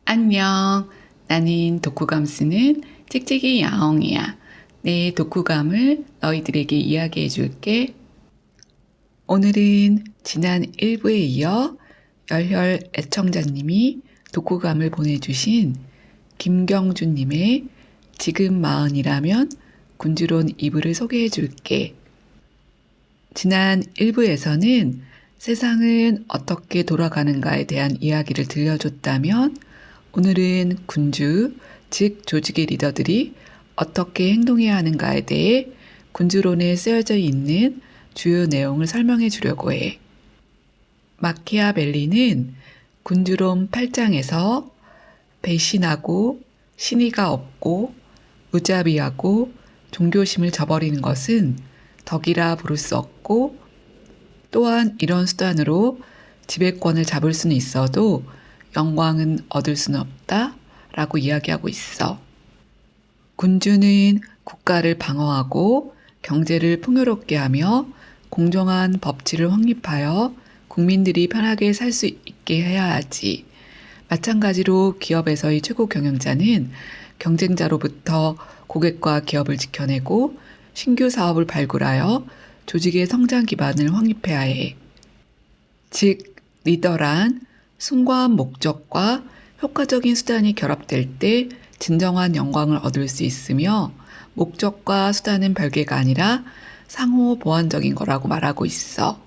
안녕. 나는 독후감 쓰는 찍찍이 야옹이야. 내 독후감을 너희들에게 이야기해 줄게. 오늘은 지난 1부에 이어 열혈 애청자님이 독후감을 보내주신 김경준님의 지금 마흔이라면 군주론 2부를 소개해 줄게. 지난 1부에서는 세상은 어떻게 돌아가는가에 대한 이야기를 들려줬다면 오늘은 군주, 즉 조직의 리더들이 어떻게 행동해야 하는가에 대해 군주론에 쓰여져 있는 주요 내용을 설명해 주려고 해. 마키아벨리는 군주론 8장에서 배신하고 신의가 없고 무자비하고 종교심을 저버리는 것은 덕이라 부를 수 없고 또한 이런 수단으로 지배권을 잡을 수는 있어도 영광은 얻을 수는 없다 라고 이야기하고 있어. 군주는 국가를 방어하고 경제를 풍요롭게 하며 공정한 법치를 확립하여 국민들이 편하게 살 수 있게 해야 하지. 마찬가지로 기업에서의 최고 경영자는 경쟁자로부터 고객과 기업을 지켜내고 신규 사업을 발굴하여 조직의 성장 기반을 확립해야 해. 즉, 리더란 숭고한 목적과 효과적인 수단이 결합될 때 진정한 영광을 얻을 수 있으며 목적과 수단은 별개가 아니라 상호 보완적인 거라고 말하고 있어.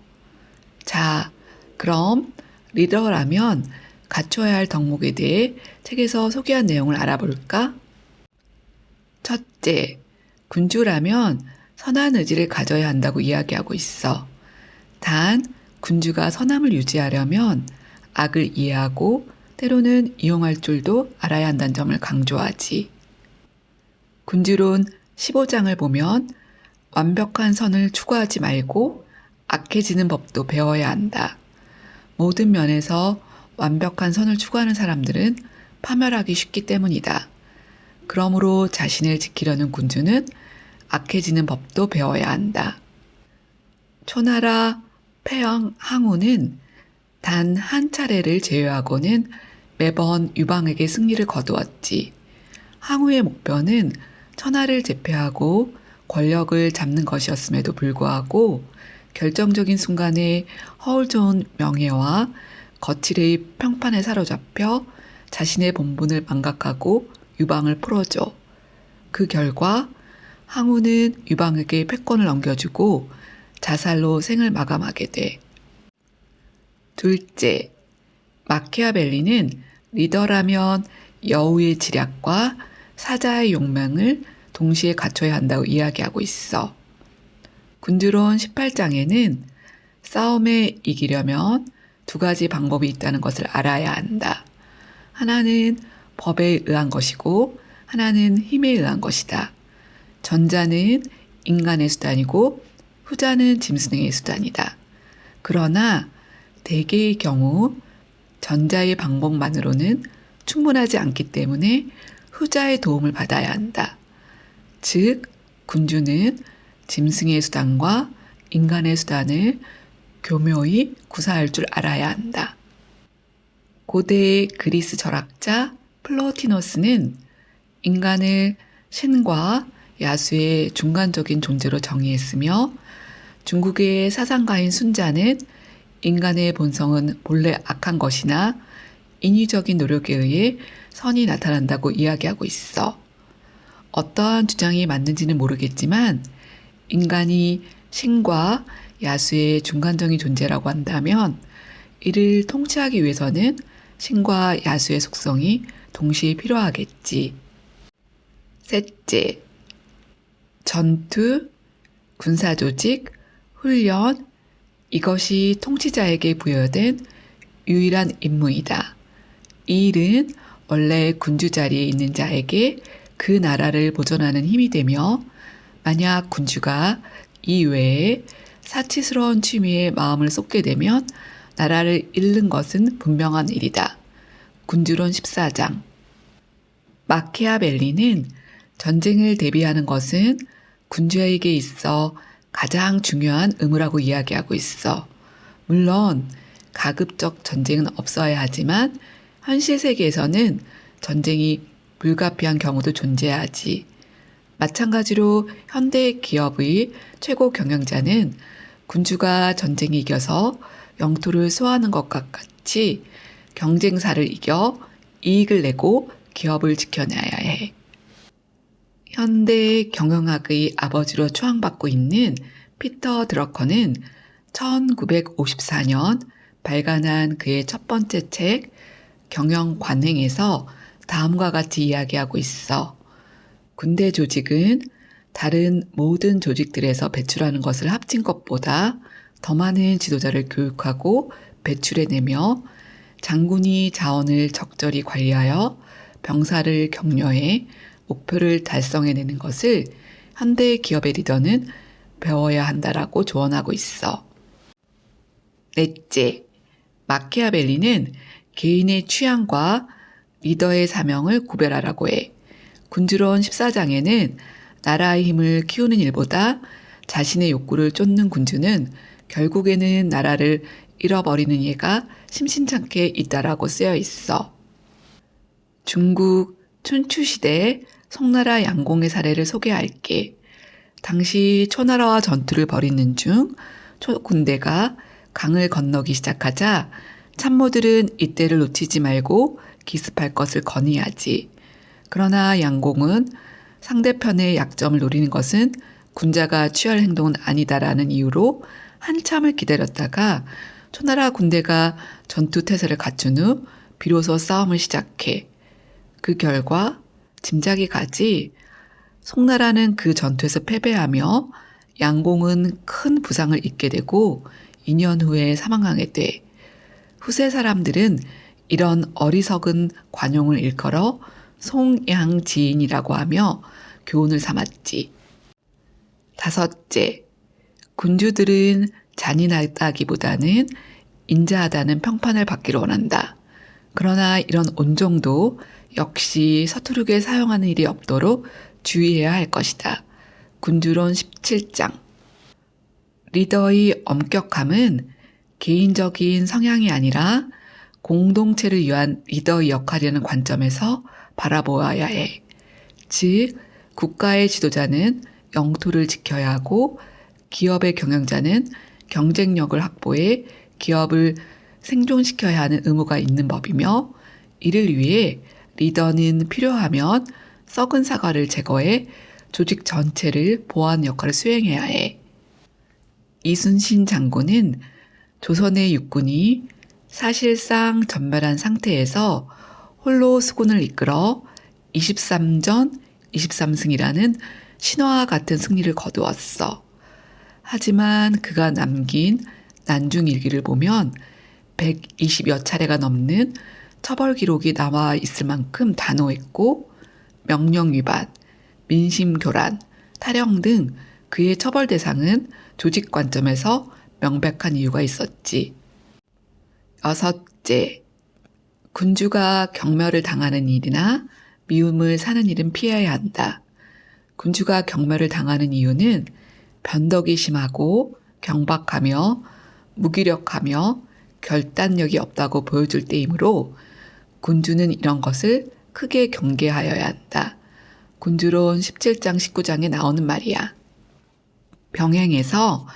자, 그럼 리더라면 갖춰야 할 덕목에 대해 책에서 소개한 내용을 알아볼까? 첫째, 군주라면 선한 의지를 가져야 한다고 이야기하고 있어. 단, 군주가 선함을 유지하려면 악을 이해하고 때로는 이용할 줄도 알아야 한다는 점을 강조하지. 군주론 15장을 보면 완벽한 선을 추구하지 말고 악해지는 법도 배워야 한다. 모든 면에서 완벽한 선을 추구하는 사람들은 파멸하기 쉽기 때문이다. 그러므로 자신을 지키려는 군주는 악해지는 법도 배워야 한다. 초나라 폐영 항우는 단 한 차례를 제외하고는 매번 유방에게 승리를 거두었지. 항우의 목표는 천하를 제패하고 권력을 잡는 것이었음에도 불구하고 결정적인 순간에 허울 좋은 명예와 거칠의 평판에 사로잡혀 자신의 본분을 망각하고 유방을 풀어줘. 그 결과 항우는 유방에게 패권을 넘겨주고 자살로 생을 마감하게 돼. 둘째, 마키아벨리는 리더라면 여우의 지략과 사자의 용맹을 동시에 갖춰야 한다고 이야기하고 있어. 군주론 18장에는 싸움에 이기려면 두 가지 방법이 있다는 것을 알아야 한다. 하나는 법에 의한 것이고 하나는 힘에 의한 것이다. 전자는 인간의 수단이고 후자는 짐승의 수단이다. 그러나 대개의 경우 전자의 방법만으로는 충분하지 않기 때문에 후자의 도움을 받아야 한다. 즉, 군주는 짐승의 수단과 인간의 수단을 교묘히 구사할 줄 알아야 한다. 고대 그리스 철학자 플로티노스는 인간을 신과 야수의 중간적인 존재로 정의했으며 중국의 사상가인 순자는 인간의 본성은 본래 악한 것이나 인위적인 노력에 의해 선이 나타난다고 이야기하고 있어. 어떠한 주장이 맞는지는 모르겠지만 인간이 신과 야수의 중간적인 존재라고 한다면 이를 통치하기 위해서는 신과 야수의 속성이 동시에 필요하겠지. 셋째, 전투, 군사조직, 훈련, 이것이 통치자에게 부여된 유일한 임무이다. 이 일은 원래 군주 자리에 있는 자에게 그 나라를 보존하는 힘이 되며 만약 군주가 이 외에 사치스러운 취미에 마음을 쏟게 되면 나라를 잃는 것은 분명한 일이다. 군주론 14장. 마키아벨리는 전쟁을 대비하는 것은 군주에게 있어 가장 중요한 의무라고 이야기하고 있어. 물론 가급적 전쟁은 없어야 하지만 현실 세계에서는 전쟁이 불가피한 경우도 존재하지. 마찬가지로 현대 기업의 최고 경영자는 군주가 전쟁에 이겨서 영토를 수호하는 것과 같이 경쟁사를 이겨 이익을 내고 기업을 지켜내야 해. 현대 경영학의 아버지로 추앙받고 있는 피터 드러커는 1954년 발간한 그의 첫 번째 책 경영 관행에서 다음과 같이 이야기하고 있어. 군대 조직은 다른 모든 조직들에서 배출하는 것을 합친 것보다 더 많은 지도자를 교육하고 배출해내며 장군이 자원을 적절히 관리하여 병사를 격려해 목표를 달성해내는 것을 현대 기업의 리더는 배워야 한다라고 조언하고 있어. 넷째, 마키아벨리는 개인의 취향과 리더의 사명을 구별하라고 해. 군주론 14장에는 나라의 힘을 키우는 일보다 자신의 욕구를 쫓는 군주는 결국에는 나라를 잃어버리는 예가 심심찮게 있다라고 쓰여 있어. 중국 춘추시대의 송나라 양공의 사례를 소개할게. 당시 초나라와 전투를 벌이는 중 초군대가 강을 건너기 시작하자 참모들은 이때를 놓치지 말고 기습할 것을 건의하지. 그러나 양공은 상대편의 약점을 노리는 것은 군자가 취할 행동은 아니다라는 이유로 한참을 기다렸다가 초나라 군대가 전투 태세를 갖춘 후 비로소 싸움을 시작해. 그 결과 짐작이 가지. 송나라는 그 전투에서 패배하며 양공은 큰 부상을 입게 되고 2년 후에 사망하게 돼. 후세 사람들은 이런 어리석은 관용을 일컬어 송양지인이라고 하며 교훈을 삼았지. 다섯째, 군주들은 잔인하다기보다는 인자하다는 평판을 받기를 원한다. 그러나 이런 온정도 역시 서투르게 사용하는 일이 없도록 주의해야 할 것이다. 군주론 17장. 리더의 엄격함은 개인적인 성향이 아니라 공동체를 위한 리더의 역할이라는 관점에서 바라보아야 해. 즉, 국가의 지도자는 영토를 지켜야 하고 기업의 경영자는 경쟁력을 확보해 기업을 생존시켜야 하는 의무가 있는 법이며 이를 위해 리더는 필요하면 썩은 사과를 제거해 조직 전체를 보호하는 역할을 수행해야 해. 이순신 장군은 조선의 육군이 사실상 전멸한 상태에서 홀로 수군을 이끌어 23전 23승이라는 신화와 같은 승리를 거두었어. 하지만 그가 남긴 난중일기를 보면 120여 차례가 넘는 처벌 기록이 나와 있을 만큼 단호했고 명령 위반, 민심 교란, 탈영 등 그의 처벌 대상은 조직 관점에서 명백한 이유가 있었지. 여섯째, 군주가 경멸을 당하는 일이나 미움을 사는 일은 피해야 한다. 군주가 경멸을 당하는 이유는 변덕이 심하고 경박하며 무기력하며 결단력이 없다고 보여줄 때이므로 군주는 이런 것을 크게 경계하여야 한다. 군주론 17장 19장에 나오는 말이야. 병행해서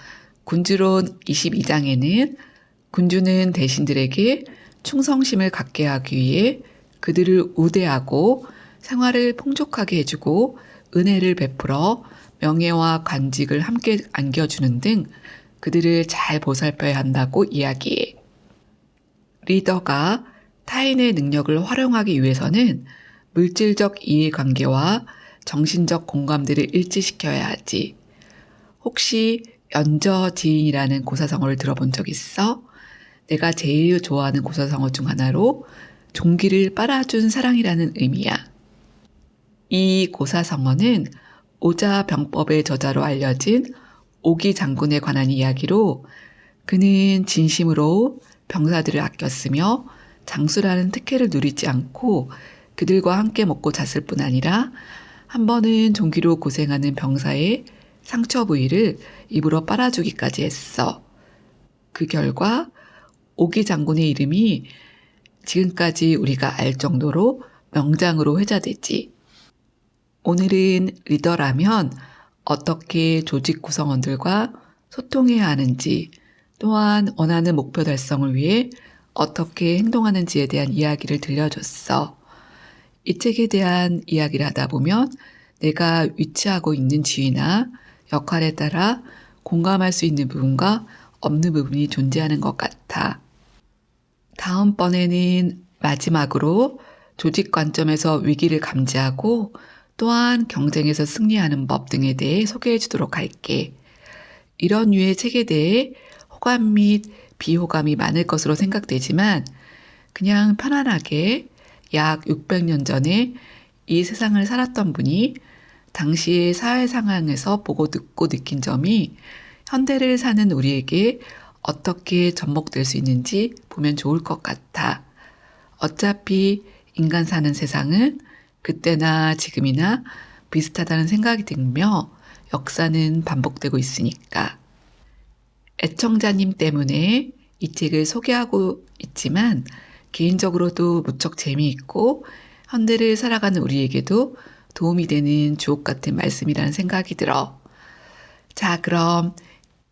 군주론 22장에는 군주는 대신들에게 충성심을 갖게 하기 위해 그들을 우대하고 생활을 풍족하게 해주고 은혜를 베풀어 명예와 관직을 함께 안겨주는 등 그들을 잘 보살펴야 한다고 이야기해. 리더가 타인의 능력을 활용하기 위해서는 물질적 이해관계와 정신적 공감대를 일치시켜야 하지. 혹시 연저지인이라는 고사성어를 들어본 적 있어? 내가 제일 좋아하는 고사성어 중 하나로 종기를 빨아준 사랑이라는 의미야. 이 고사성어는 오자병법의 저자로 알려진 오기 장군에 관한 이야기로 그는 진심으로 병사들을 아꼈으며 장수라는 특혜를 누리지 않고 그들과 함께 먹고 잤을 뿐 아니라 한 번은 종기로 고생하는 병사의 상처 부위를 입으로 빨아주기까지 했어. 그 결과 오기 장군의 이름이 지금까지 우리가 알 정도로 명장으로 회자되지. 오늘은 리더라면 어떻게 조직 구성원들과 소통해야 하는지, 또한 원하는 목표 달성을 위해 어떻게 행동하는지에 대한 이야기를 들려줬어. 이 책에 대한 이야기를 하다 보면 내가 위치하고 있는 지위나 역할에 따라 공감할 수 있는 부분과 없는 부분이 존재하는 것 같아. 다음번에는 마지막으로 조직 관점에서 위기를 감지하고 또한 경쟁에서 승리하는 법 등에 대해 소개해 주도록 할게. 이런 류의 책에 대해 호감 및 비호감이 많을 것으로 생각되지만 그냥 편안하게 약 600년 전에 이 세상을 살았던 분이 당시의 사회 상황에서 보고 듣고 느낀 점이 현대를 사는 우리에게 어떻게 접목될 수 있는지 보면 좋을 것 같아. 어차피 인간 사는 세상은 그때나 지금이나 비슷하다는 생각이 들며 역사는 반복되고 있으니까. 애청자님 때문에 이 책을 소개하고 있지만 개인적으로도 무척 재미있고 현대를 살아가는 우리에게도 도움이 되는 주옥 같은 말씀이라는 생각이 들어. 자, 그럼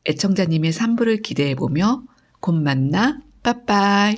애청자님의 3부를 기대해보며 곧 만나. 빠빠이.